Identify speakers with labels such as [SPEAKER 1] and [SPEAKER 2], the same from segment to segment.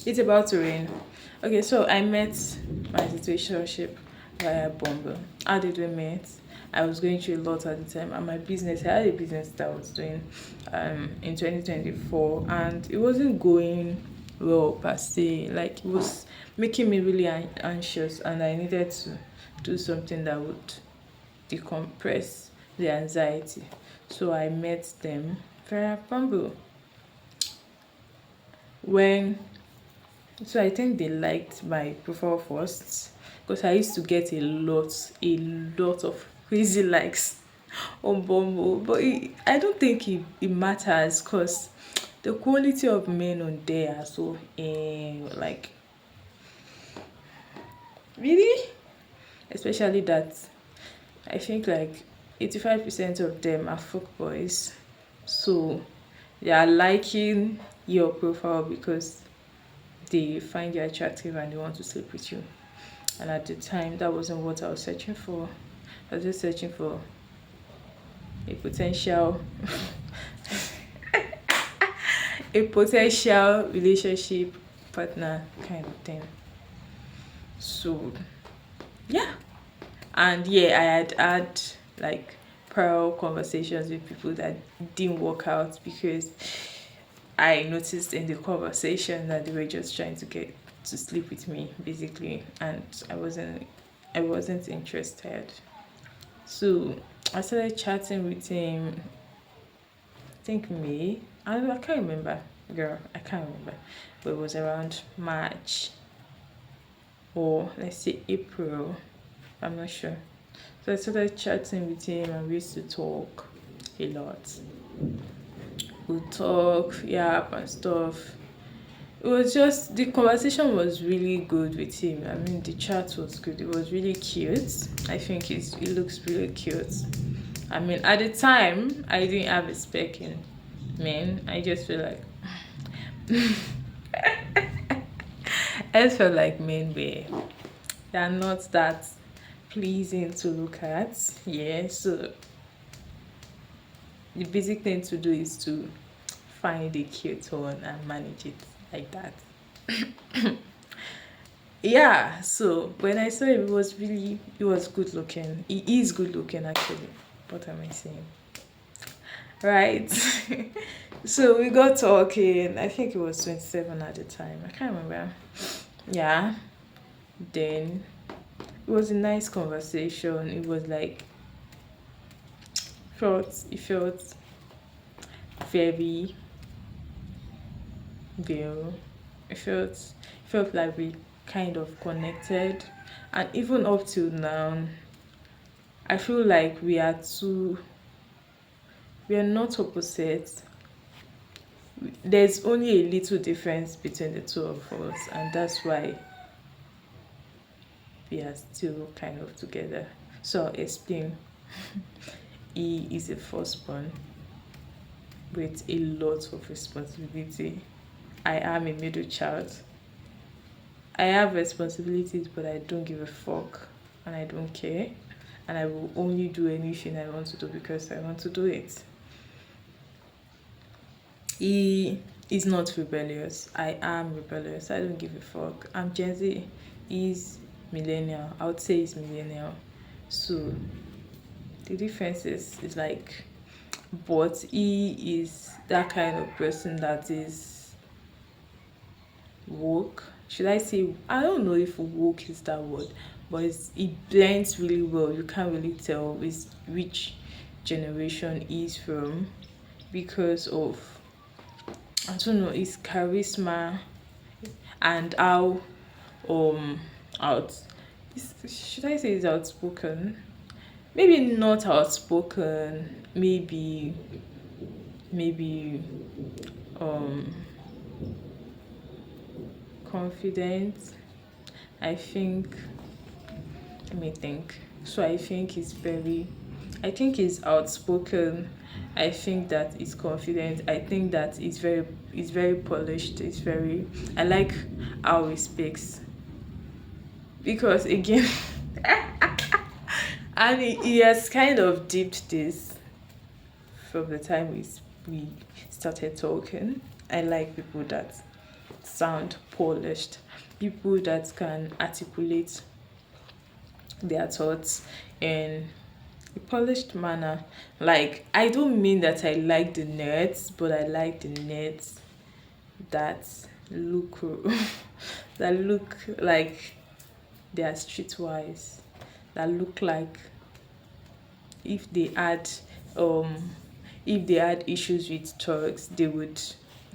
[SPEAKER 1] It's about to rain. Okay, so I met my situationship via Bumble. How did we meet? I was going through a lot at the time, and my business, I had a business that I was doing in 2024, and it wasn't going well per se. Like, it was making me really anxious, and I needed to do something that would decompress the anxiety. So I met them via Bumble. When So I think they liked my profile first because I used to get a lot of crazy likes on Bumble. But I don't think it matters because the quality of men on there are so like really, especially that I think like 85% of them are fuck boys. So they are liking your profile because they find you attractive and they want to sleep with you. And at the time, that wasn't what I was searching for. I was just searching for a potential a potential relationship partner kind of thing. So yeah. And yeah, I had like prior conversations with people that didn't work out because I noticed in the conversation that they were just trying to get to sleep with me basically, and I wasn't interested. So I started chatting with him, I think May. I can't remember, girl. I can't remember. But it was around March or let's say April. I'm not sure. So I started chatting with him and we used to talk a lot. We talk, yap and stuff. It was just the conversation was really good with him. I mean the chat was good. It was really cute. I think it looks really cute. I mean, at the time, I didn't have a spec in men. I just feel like I just felt like men were they're not that pleasing to look at. Yeah, so the basic thing to do is to find a cute one and manage it like that. Yeah, so when I saw him, it was good looking. He is good looking actually. What am I saying? Right. So we got talking. I think it was 27 at the time. I can't remember. Yeah. Then it was a nice conversation. It was like it felt very real. It felt like we kind of connected. And even up till now, I feel like we are not opposite. There's only a little difference between the two of us, and that's why we are still kind of together. So I'll explain. He is a firstborn with a lot of responsibility. I am a middle child. I have responsibilities, but I don't give a fuck and I don't care. And I will only do anything I want to do because I want to do it. He is not rebellious. I am rebellious. I don't give a fuck. I'm Gen Z. He's millennial. I would say he's millennial. So the difference is like, but he is that kind of person that is woke. Should I say, I don't know if woke is that word, but it blends really well. You can't really tell which generation he's from because of, I don't know, his charisma and how um out should I say he's outspoken? Maybe not outspoken, maybe um confident. I think, let me think. So I think he's outspoken. I think that he's confident. I think that he's very polished. I like how he speaks. Because again, and he has kind of dipped this from the time we started talking. I like people that sound polished, people that can articulate their thoughts in a polished manner. Like, I don't mean that I like the nerds, but I like the nerds that look that look like they are streetwise, that look like if they had um if they had issues with thugs, they would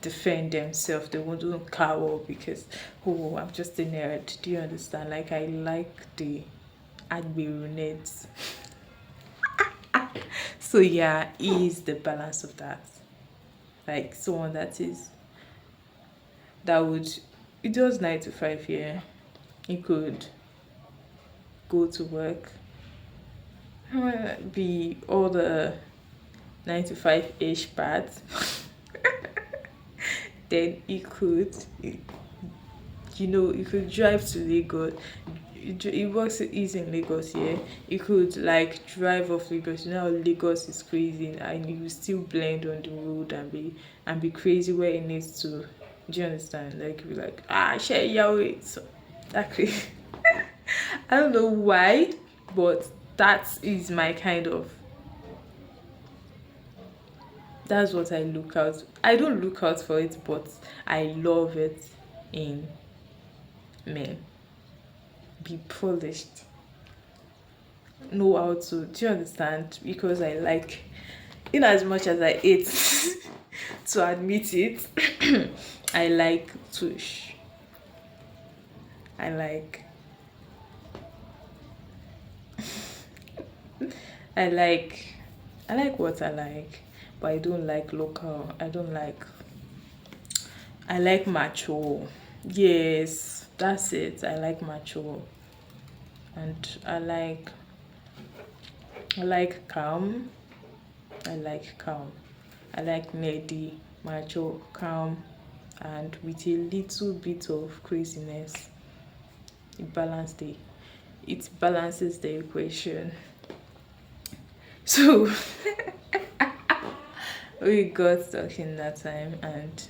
[SPEAKER 1] defend themselves. They wouldn't cower because, oh, I'm just a nerd. Do you understand? Like, I like the Agberu nerds. So yeah, he is the balance of that. Like, someone that would, it does 9 to 5 here. He could go to work, be all the 9 to 5 ish parts. Then he could drive to Lagos. He works, is in Lagos, yeah. He could like drive off Lagos. You know how Lagos is crazy, and he will still blend on the road and be crazy where he needs to. Do you understand? Like, be like, share Yahweh. So that crazy. I don't know why, but that is my kind of, that's what I look out. I don't look out for it, but I love it in men. Be polished. Know how to, do you understand? Because I like, in as much as I hate to admit it, I like tush. I like I like I like what I like, but I don't like local. I like macho. Yes, that's it. I like macho. And I like calm. I like calm. I like nerdy, macho, calm, and with a little bit of craziness. It balance the it balances the equation. So we got talking that time, and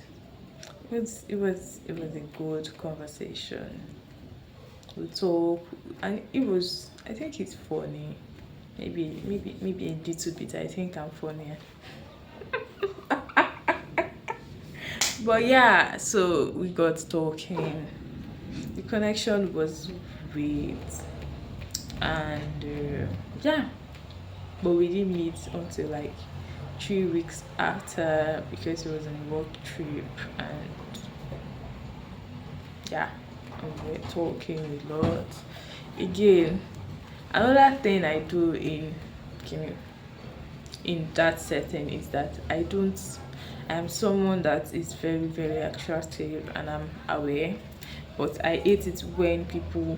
[SPEAKER 1] it was a good conversation. We talk, and it was, I think it's funny. Maybe a little bit. I think I'm funny. But yeah, so we got talking. The connection was great, and yeah, but we didn't meet until like 3 weeks after because it was on a work trip, and yeah, and we were talking a lot. Again, another thing I do in that setting is that I'm someone that is very, very attractive, and I'm aware, but I hate it when people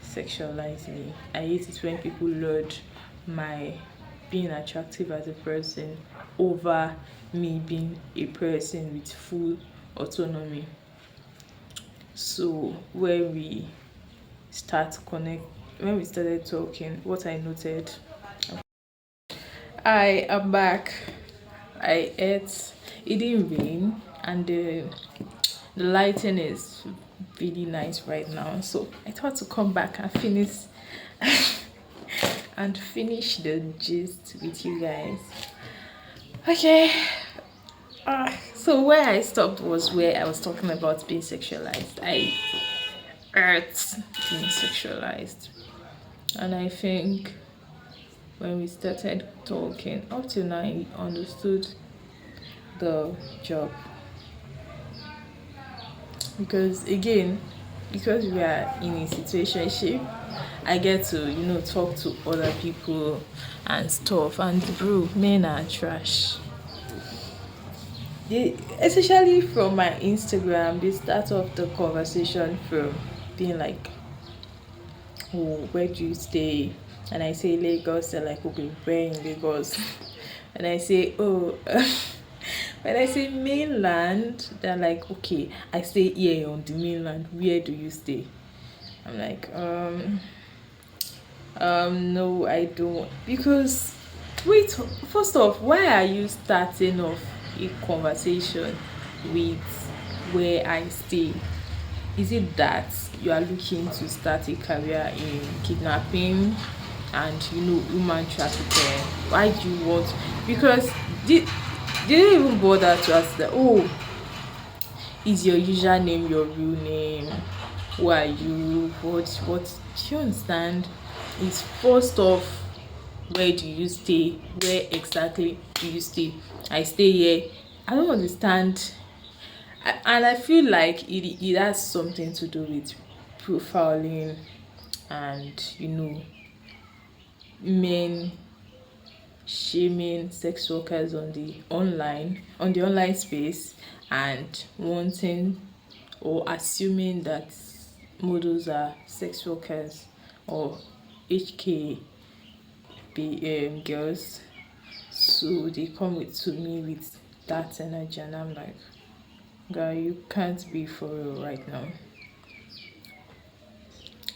[SPEAKER 1] sexualize me. I hate it when people lord my being attractive as a person over me being a person with full autonomy. So when we started talking, what I noted, I am back. I ate. It didn't rain, and the lighting is really nice right now. So I thought to come back and finish the gist with you guys. Okay. So where I stopped was where I was talking about being sexualized. I hurt being sexualized, and I think when we started talking, up till now, I understood the job. Because again, because we are in a situationship, I get to, talk to other people and stuff. And bro, men are trash. Especially from my Instagram, they start off the conversation from being like, oh, where do you stay? And I say Lagos. They're like, okay, where in Lagos? And I say, oh, when I say mainland, they're like, okay, I stay here on the mainland. Where do you stay? I'm like, no, I don't. Because, wait, first off, why are you starting off a conversation with where I stay? Is it that you are looking to start a career in kidnapping and human trafficking? Why do you want? Because they didn't even bother to ask that. Oh, is your username your real name? Who are you? What do you understand? It's first off, where do you stay? Where exactly do you stay? I stay here. I don't understand. And I feel like it has something to do with profiling and men shaming sex workers on the online space, and wanting or assuming that models are sex workers or HK girls. So they come to me with that energy, and I'm like, guy, you can't be for real right now.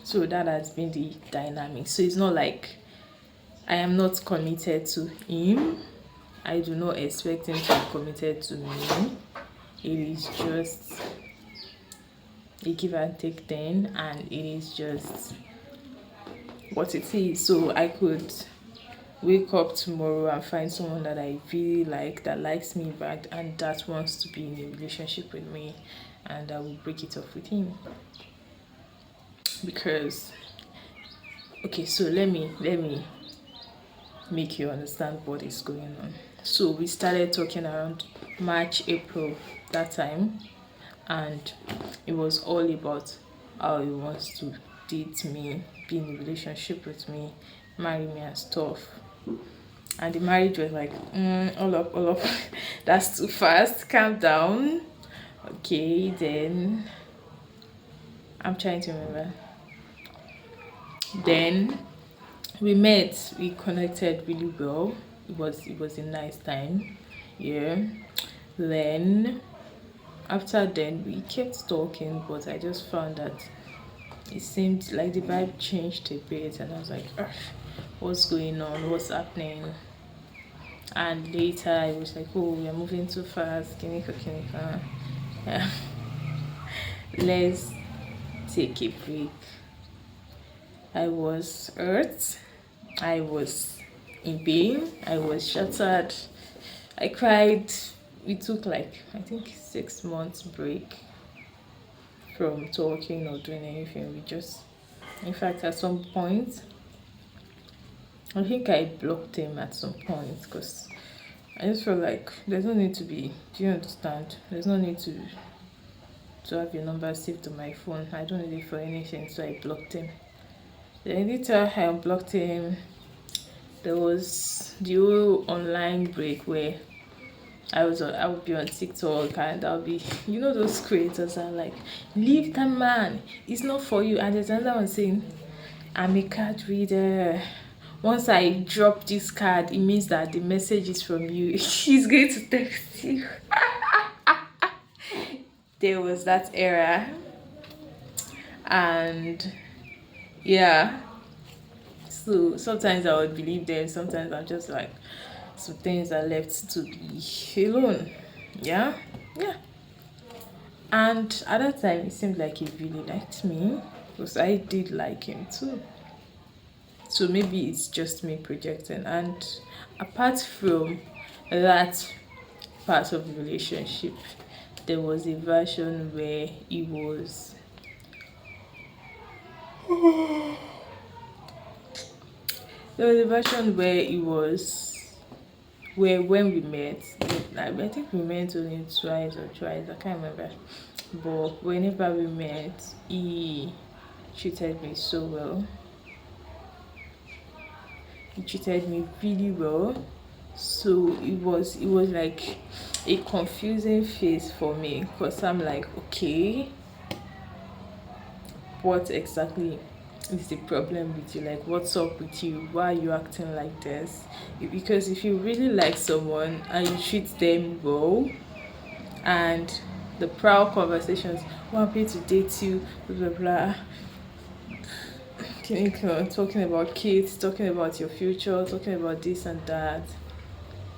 [SPEAKER 1] So that has been the dynamic. So it's not like I am not committed to him. I do not expect him to be committed to me. It is just a give and take thing, and it is just what it is. So I could wake up tomorrow and find someone that I really like, that likes me back, and that wants to be in a relationship with me, and I will break it off with him. Because okay, so let me make you understand what is going on. So we started talking around March, April, that time, and it was all about how he wants to date me, be in a relationship with me, marry me and stuff. And the marriage was like, all up, that's too fast, calm down. Okay, then I'm trying to remember. Then we met, we connected really well. It was a nice time. Yeah. Then after then we kept talking, but I just found that it seemed like the vibe changed a bit, and I was like, "Ugh, what's going on? What's happening?" And later I was like, oh, we are moving too fast. Kinika. Yeah. Let's take a break. I was hurt. I was in pain. I was shattered. I cried. We took like, I think, 6 months break from talking or doing anything. We just, in fact, at some point, I think I blocked him at some point, because I just felt like there's no need to be, do you understand? There's no need to have your number saved on my phone. I don't need it for anything, so I blocked him. Then later I unblocked him. There was the whole online break where I would be on TikTok, and I'll be, those creators are like, leave that man, it's not for you. And there's another one saying, I'm a card reader. Once I drop this card, it means that the message is from you. He's going to text you. There was that era. And yeah. So sometimes I would believe them, sometimes I'm just like, some things are left to be alone. Yeah? Yeah. And at that time, it seemed like he really liked me, because I did like him too. So maybe it's just me projecting. And apart from that part of the relationship, there was a version where he was there was a version where he was where when we met, I think we met only twice or thrice, I can't remember. But whenever we met, he treated me so well. He treated me really well. So it was like a confusing phase for me, because I'm like, okay, what exactly is the problem with you? Like, what's up with you? Why are you acting like this? Because if you really like someone and you treat them well, and the proud conversations, want me to date you, blah blah blah, talking about kids, talking about your future, talking about this and that,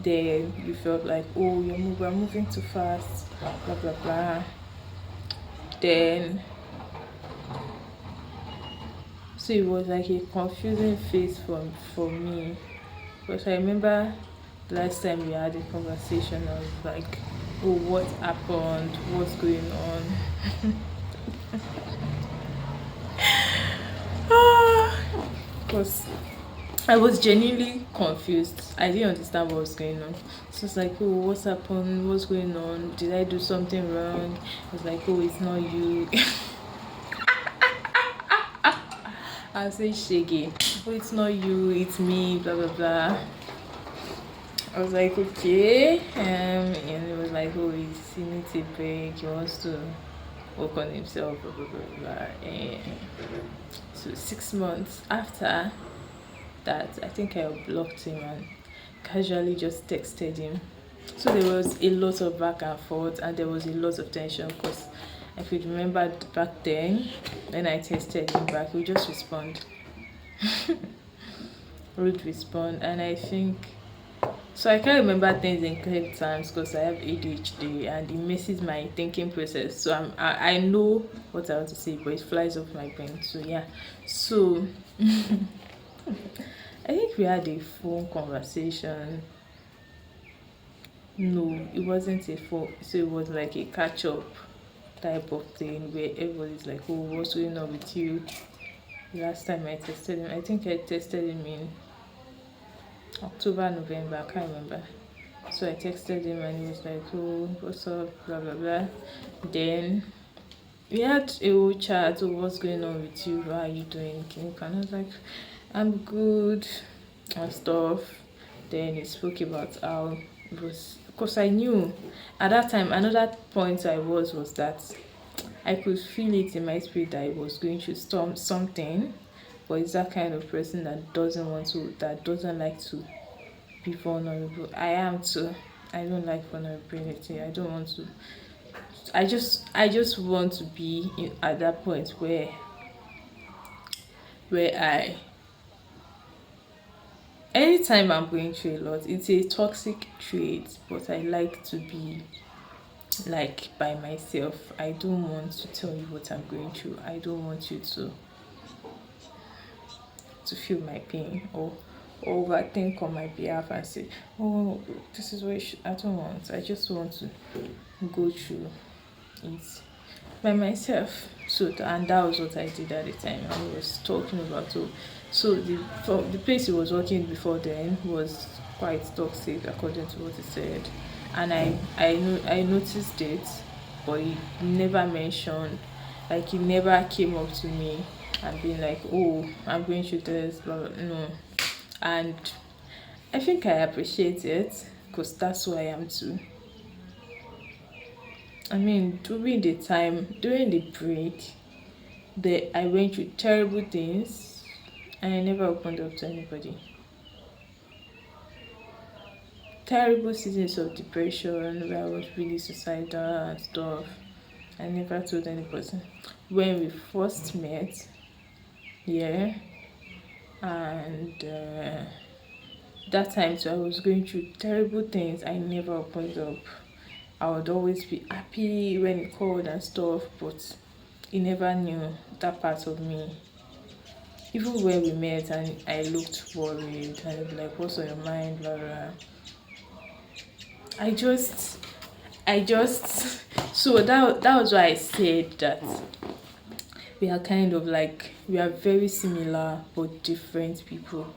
[SPEAKER 1] then you felt like, oh, we're moving too fast, blah blah blah. Then so it was like a confusing phase for me. Because I remember last time we had a conversation, I was like, oh, what happened? What's going on? Because I was genuinely confused. I didn't understand what was going on. So it's like, oh, what's happened? What's going on? Did I do something wrong? I was like, oh, it's not you. I say shaggy. Oh, it's not you, it's me, blah blah blah. I was like, okay. And it was like, oh, he needs a break, he wants to work on himself, blah blah blah blah. And so 6 months after that, I think I blocked him and casually just texted him. So there was a lot of back and forth, and there was a lot of tension because I could remember back then when I texted him back, he would just respond, would respond, and I think so. I can't remember things in clear times because I have ADHD and it messes my thinking process. So I know what I want to say, but it flies off my brain. So yeah, so I think we had a phone conversation. No, it wasn't a phone. So it was like a catch up type of thing where everybody's like, oh, what's going on with you? Last time I tested him, I think I tested him in October, November, I can't remember. So I texted him and he was like, oh, what's up, blah, blah, blah. Then we had a whole chat, oh, what's going on with you? How are you doing? And I was like, I'm good and stuff. Then he spoke about how it was, because I knew at that time, another point I was that I could feel it in my spirit that I was going through something, but it's that kind of person that doesn't like to be vulnerable. I am too. I don't like vulnerability. I don't want to. I just want to be at that point where I anytime I'm going through a lot, it's a toxic trait, but I like to be like by myself. I don't want to tell you what I'm going through. I don't want you to feel my pain or overthink on my behalf and say, oh, this is what I don't want. I just want to go through it by myself. So and that was what I did at the time. I was talking about so the place he was working before then was quite toxic according to what he said, and I noticed it, but he never mentioned, like he never came up to me and being like, oh, I'm going through this, blah blah. No, and I think I appreciate it because that's who I am too. I mean, during the break, I went through terrible things and I never opened up to anybody. Terrible seasons of depression where I was really suicidal and stuff. I never told any person. When we first met, yeah, and that time too, I was going through terrible things. I never opened up. I would always be happy when he called and stuff, but he never knew that part of me. Even when we met and I looked worried and he'd be like, what's on your mind, blah, blah. I just, so that was why I said that we are kind of like, we are very similar but different people.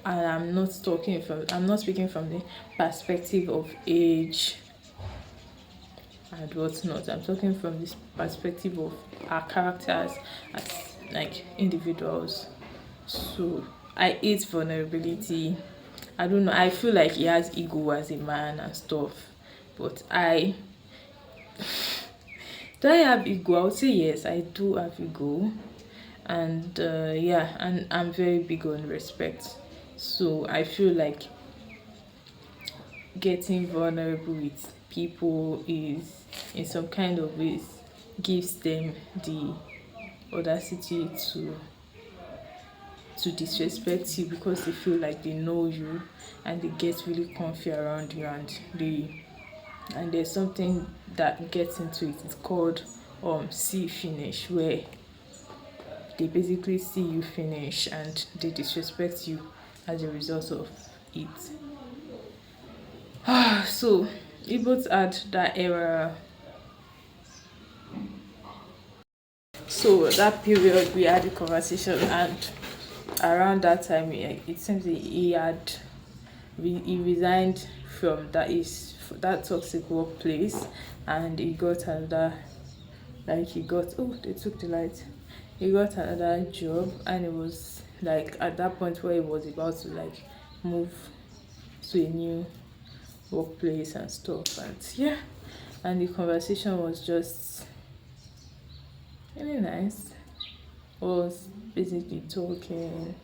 [SPEAKER 1] And I'm not speaking from the perspective of age and whatnot. I'm talking from this perspective of our characters as like individuals. So I hate vulnerability. I don't know. I feel like he has ego as a man and stuff. But do I have ego? I would say yes, I do have ego. And yeah, and I'm very big on respect. So I feel like getting vulnerable with people is in some kind of ways gives them the audacity to disrespect you because they feel like they know you and they get really comfy around you and and there's something that gets into it. It's called see finish, where they basically see you finish and they disrespect you as a result of it. So Igbos had that era. So that period we had a conversation, and around that time it seems he resigned from that toxic workplace, and he got another, like he got, oh, they took the light. He got another job, and it was like at that point where he was about to like move to a new workplace and stuff, and yeah, and the conversation was just really nice. Was basically talking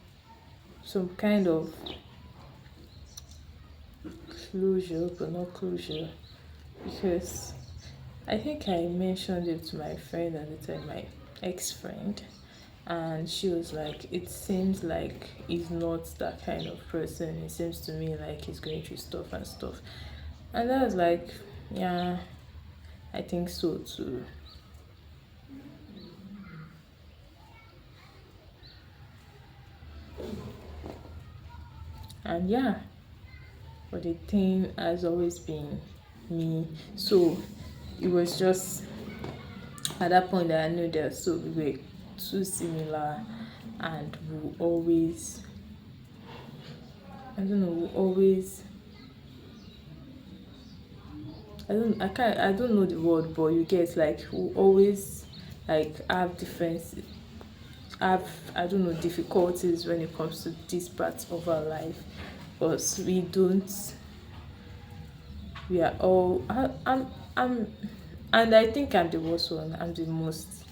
[SPEAKER 1] some kind of closure, but not closure, because I think I mentioned it to my friend at the time, my ex-friend, and she was like, it seems like he's not that kind of person. It seems to me like he's going through stuff and stuff. And I was like, yeah, I think so too. And yeah, but the thing has always been me. So it was just at that point that I knew that, so we were too similar, and we always, I don't know, we always, I don't know the word, but you get, like, we always like have different, have, I don't know, difficulties when it comes to this part of our life, because we don't, we are all, I'm and I think I'm the worst one. I'm the most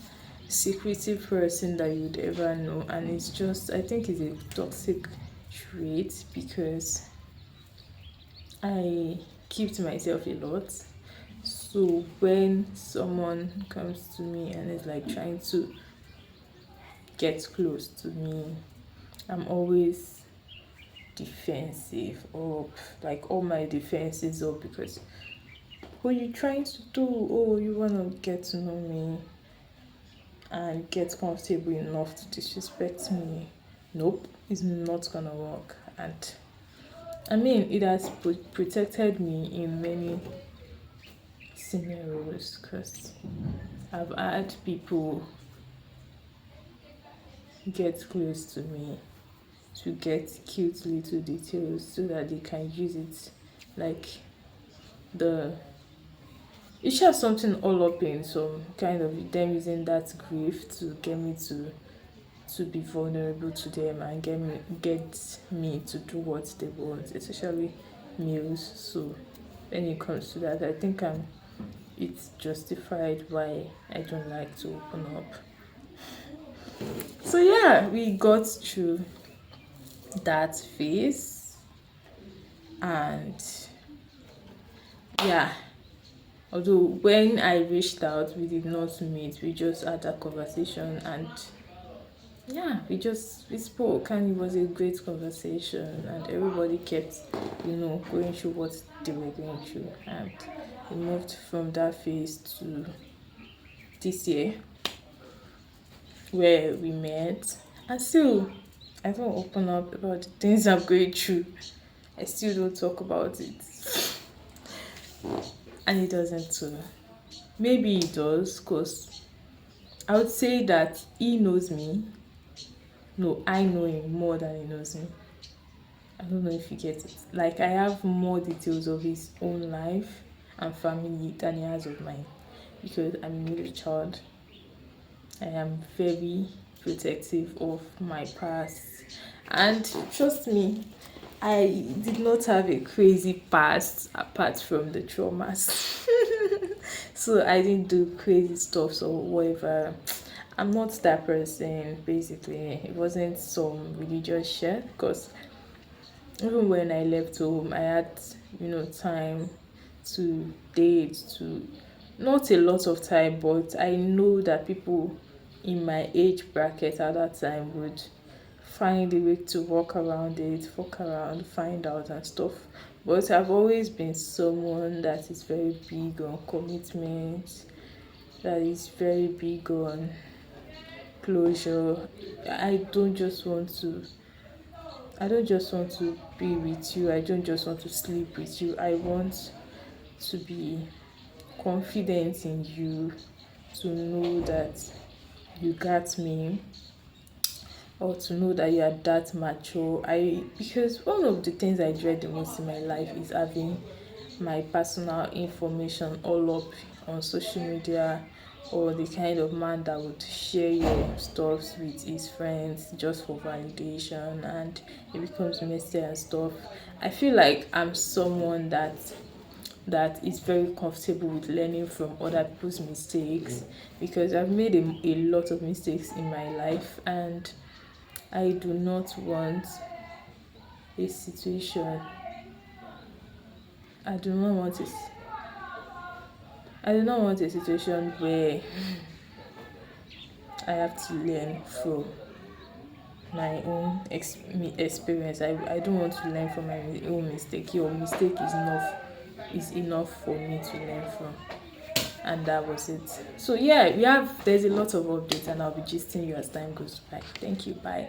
[SPEAKER 1] secretive person that you'd ever know, and it's just, I think it's a toxic trait, because I keep to myself a lot. So when someone comes to me and is like trying to get close to me, I'm always defensive, or like all my defenses up, because what you trying to do? Oh, you wanna get to know me and get comfortable enough to disrespect me? Nope, it's not gonna work. And I mean, it has protected me in many scenarios, because I've had people get close to me to get cute little details so that they can use it, like the, it's just something all up in some kind of them using that grief to get me to be vulnerable to them and get me to do what they want, especially males. So when it comes to that, I think it's justified why I don't like to open up. So yeah, we got through that phase, and yeah, although when I reached out we did not meet, we just had a conversation, and yeah, we spoke, and it was a great conversation, and everybody kept, going through what they were going through, and we moved from that phase to this year, where we met. And still, I don't open up about the things I'm going through. I still don't talk about it, and it doesn't too. Maybe it does, because I would say that he knows me. No, I know him more than he knows me. I don't know if you get it. Like, I have more details of his own life and family than he has of mine, because I'm a middle child. I am very protective of my past. And trust me, I did not have a crazy past apart from the traumas. So I didn't do crazy stuff or whatever. I'm not that person, basically. It wasn't some religious shit, because even when I left home, I had, time to date, to, not a lot of time, but I know that people in my age bracket at that time would find a way to walk around it, walk around, find out and stuff. But I've always been someone that is very big on commitment, that is very big on closure. I don't just want to I don't just want to be with you. I don't just want to sleep with you. I want to be confident in you, to know that you got me, or to know that you are that mature. I Because one of the things I dread the most in my life is having my personal information all up on social media, or the kind of man that would share your stuffs with his friends just for validation, and it becomes messy and stuff. I feel like I'm someone that is very comfortable with learning from other people's mistakes, because I've made a lot of mistakes in my life, and I do not want a situation. I do not want a, I do not want a situation where I have to learn from my own experience. I don't want to learn from my own mistake. Your mistake is enough for me to learn from. And that was it. So yeah, there's a lot of updates, and I'll be gisting you as time goes by. Thank you. Bye.